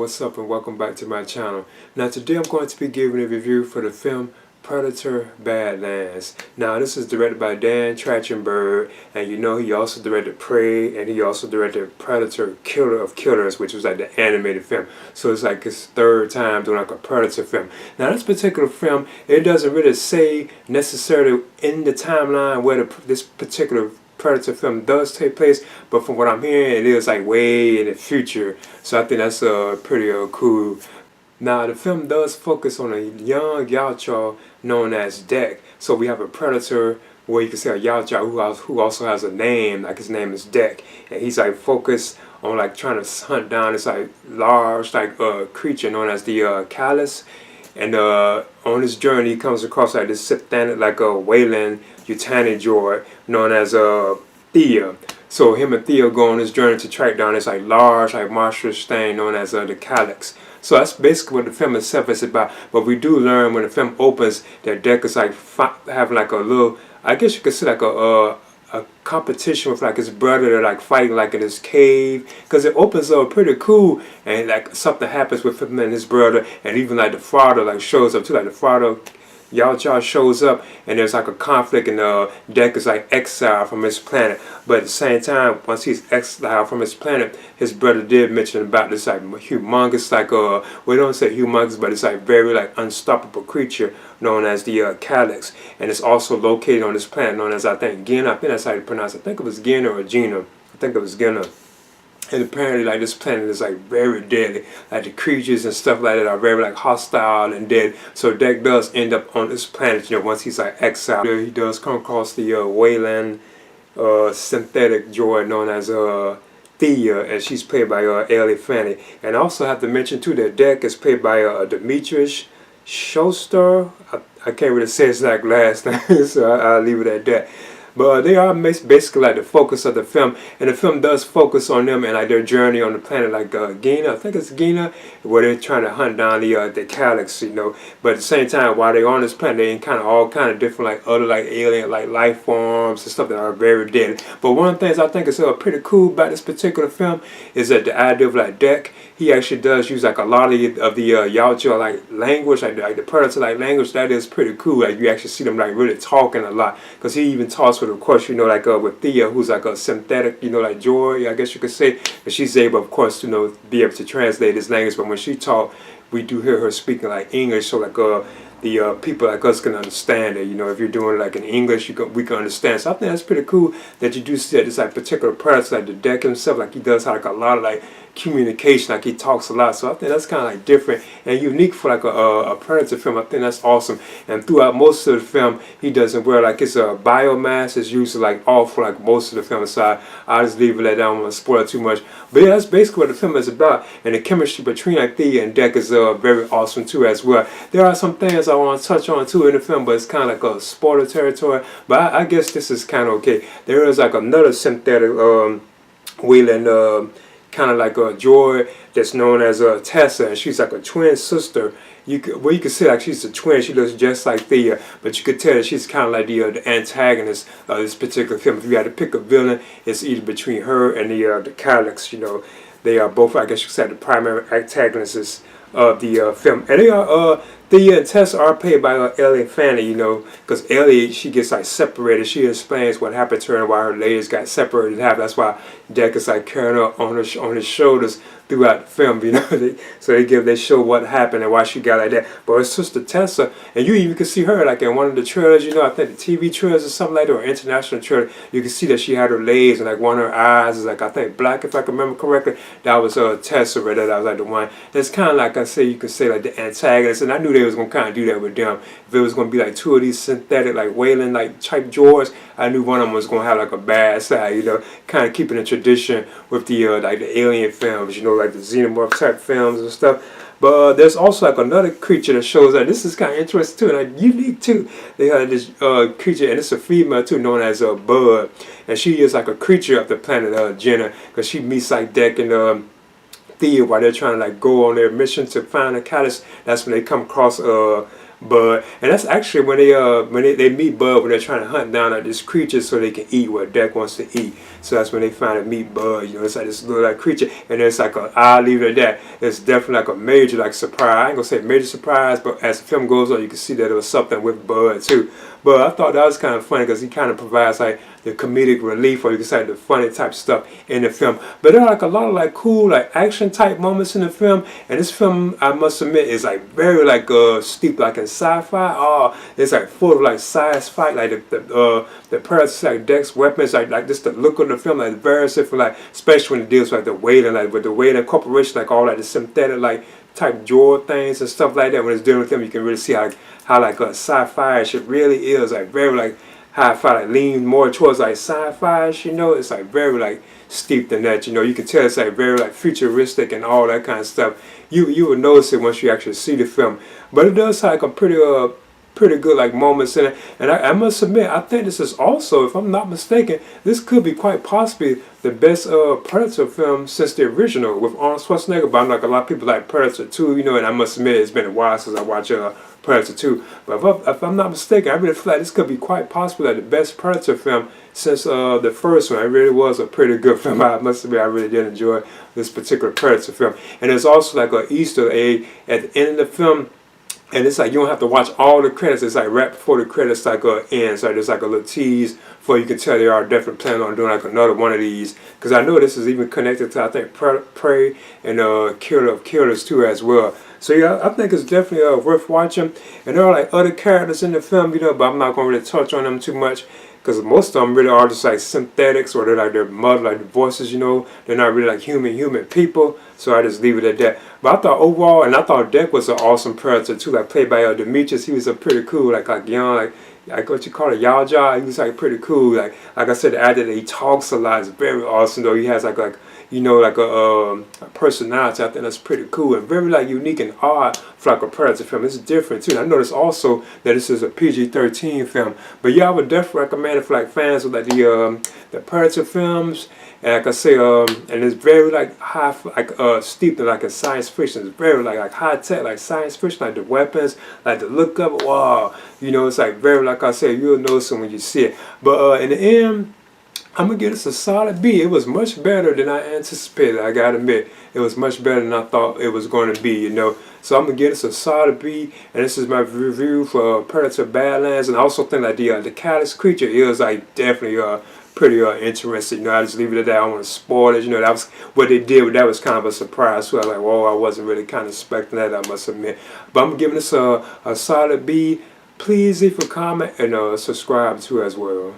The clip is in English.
what's up and welcome back to my channel. Now today I'm going to be giving a review for the film Predator Badlands. Now this is directed by Dan Trachtenberg, and you know he also directed Prey, and he also directed Predator Killer of Killers, which was like the animated film. So it's like his third time doing like a Predator film. Now this particular film, it doesn't really say necessarily in the timeline where this particular Predator film does take place, but from what I'm hearing, it is like way in the future. So I think that's pretty cool. Now the film does focus on a young Yautja known as Deck. So we have a predator where you can say a Yautja who also has a name, like his name is Deck, and he's like focused on like trying to hunt down this like large like creature known as the Callus. And on his journey, he comes across like this synthetic, like a Wayland Yutani droid known as Thea. So him and Thea go on this journey to track down this like large, like monstrous thing known as the Calyx. So that's basically what the film itself is about. But we do learn when the film opens that Deck is like having like a little, I guess you could say like a competition with like his brother. They're like fighting like in his cave, because it opens up pretty cool, and like something happens with him and his brother, and even like the father like shows up too, like the father Yautja shows up, and there's like a conflict, and Deck is like exiled from his planet. But at the same time, once he's exiled from his planet, his brother did mention about this like humongous, like we don't say humongous, but it's like very like unstoppable creature known as the Calyx, and it's also located on this planet known as, I think, Gina. I think that's how you pronounce it. I think it was Gina or Gina. I think it was Gina. And apparently, like, this planet is like very deadly. Like the creatures and stuff like that are very like hostile and dead. So Deck does end up on this planet, you know, once he's like exiled. He does come across the Wayland synthetic droid known as Thea, and she's played by Ellie Fanny. And I also have to mention too that Deck is played by Demetrius Schuster. I can't really say his like last name, so I'll leave it at that. But they are basically like the focus of the film, and the film does focus on them and like their journey on the planet, like Gina, I think it's Gina, where they're trying to hunt down the Calyx, you know. But at the same time, while they're on this planet, they in kind of all kind of different like other like alien like life forms and stuff that are very dead. But one of the things I think is pretty cool about this particular film is that the idea of like Deck, he actually does use like a lot of the Yautja like language, like the predator like language. That is pretty cool. Like you actually see them like really talking a lot, because he even talks with, of course, you know, like with Thea, who's like a synthetic, you know, like joy, I guess you could say. And she's able, of course, to, you know, be able to translate his language. But when she talks, we do hear her speaking like English, so like the people like us can understand it. You know, if you're doing it like in English, we can understand. So I think that's pretty cool that you do see that this like particular predator, like the Deck himself, like he does have like a lot of like communication, like he talks a lot. So I think that's kind of like different and unique for like a predator film. I think that's awesome. And throughout most of the film, he doesn't wear like his biomass is usually like off for like most of the film. So I'll just leave it at that. I don't want to spoil it too much. But yeah, that's basically what the film is about. And the chemistry between like Thea and Deck is very awesome too as well. There are some things I want to touch on too in the film, but it's kind of like a spoiler territory. But I guess this is kind of okay. There is like another synthetic Wayland kind of like a droid that's known as Tessa, and she's like a twin sister. You could say like she's a twin. She looks just like Thea, but you could tell that she's kind of like the antagonist of this particular film. If you had to pick a villain, it's either between her and the Calyx. You know, they are both, I guess you could say, the primary antagonists of the film. And they are Thea and Tessa are played by Ellie Fanny, you know, because Ellie, she gets like separated. She explains what happened to her and why her legs got separated in half. That's why Deck is like carrying her on his shoulders throughout the film, you know. So they show what happened and why she got like that. But her sister Tessa, and you even can see her like in one of the trailers, you know, I think the TV trailers or something like that, or international trailer, you can see that she had her legs and like one of her eyes is like, I think, black, if I can remember correctly. That was Tessa right there. That was like the one that's kind of like, I say, you could say like the antagonist, and I knew they was gonna kind of do that with them. If it was gonna be like two of these synthetic like Wayland like type droids, I knew one of them was gonna have like a bad side, you know, kind of keeping a tradition with the like the alien films, you know, like the xenomorph type films and stuff. But there's also like another creature that shows that this is kind of interesting too, and like unique too. They have this creature, and it's a female too, known as Bud, and she is like a creature of the planet Jenna, because she meets like Deck and Thea while they're trying to like go on their mission to find a Calyx. That's when they come across Bud, and that's actually when they meet Bud when they're trying to hunt down like this creature so they can eat what Deck wants to eat. So that's when they finally meet Bud. You know, it's like this little like creature, and it's like I'll leave it at that. It's definitely like a major like surprise. I ain't gonna say major surprise, but as the film goes on, you can see that it was something with Bud too. But I thought that was kind of funny because he kind of provides like the comedic relief, or you can say the funny type stuff in the film. But there are like a lot of like cool like action type moments in the film, and this film, I must admit, is like very like steep like in sci-fi. Oh, it's like full of like science fight, like the parasites like Dex weapons, like just the look of the film, like very different, like especially when it deals with like the Wayland, like with the Wayland Corporation, like all like the synthetic like type droid things and stuff like that. When it's dealing with them, you can really see how like sci-fi shit really is, like very like hi-fi, like lean more towards like sci-fi, you know. It's like very like steeped in that, you know. You can tell it's like very like futuristic and all that kind of stuff. You would notice it once you actually see the film. But it does have like a pretty good like moments in it. And I must admit, I think this is also, if I'm not mistaken, this could be quite possibly the best Predator film since the original with Arnold Schwarzenegger. But I'm like, a lot of people like Predator 2, you know, and I must admit it's been a while since I watched Predator 2. But if I'm not mistaken, I really feel like this could be quite possibly like the best Predator film since the first one. It really was a pretty good film. I must admit, I really did enjoy this particular Predator film. And there's also like an Easter egg at the end of the film. And it's like you don't have to watch all the credits. It's like right before the credits like ends. So there's like a little tease for you can tell they are definitely planning on doing like another one of these. Because I know this is even connected to, I think, Prey and Killer of Killers too as well. So yeah, I think it's definitely worth watching. And there are like other characters in the film, you know, but I'm not going to really touch on them too much. Because most of them really are just like synthetics, or they're like their mother, like the voices, you know. They're not really like human people. So I just leave it at that. But I thought overall, and I thought Deck was an awesome Predator too, like played by Demetrius. He was a pretty cool, like young, like what you call it, Yaja. He was like pretty cool. Like I said, the actor that he talks a lot is very awesome. Though he has like you know, like a personality. I think that's pretty cool and very like unique and odd for like a Predator film. It's different too. And I noticed also that this is a PG-13 film. But yeah, I would definitely recommend it for like fans of like the Predator films. And like I say, and it's very like steeped in like a science fiction. It's very like high tech, like science fiction, like the weapons, like the look of it. Wow, you know, it's like very, like I said, you'll notice it when you see it. But in the end, I'm going to give this a solid B. It was much better than I anticipated, I got to admit. It was much better than I thought it was going to be, you know. So I'm going to give this a solid B. And this is my review for Predator Badlands. And I also think that the callous creature is like definitely pretty interesting. You know, I just leave it at that. I don't want to spoil it. You know, that was what they did. That was kind of a surprise. So I was like, whoa, I wasn't really kind of expecting that, I must admit. But I'm giving this a solid B. Please leave a comment and subscribe too as well.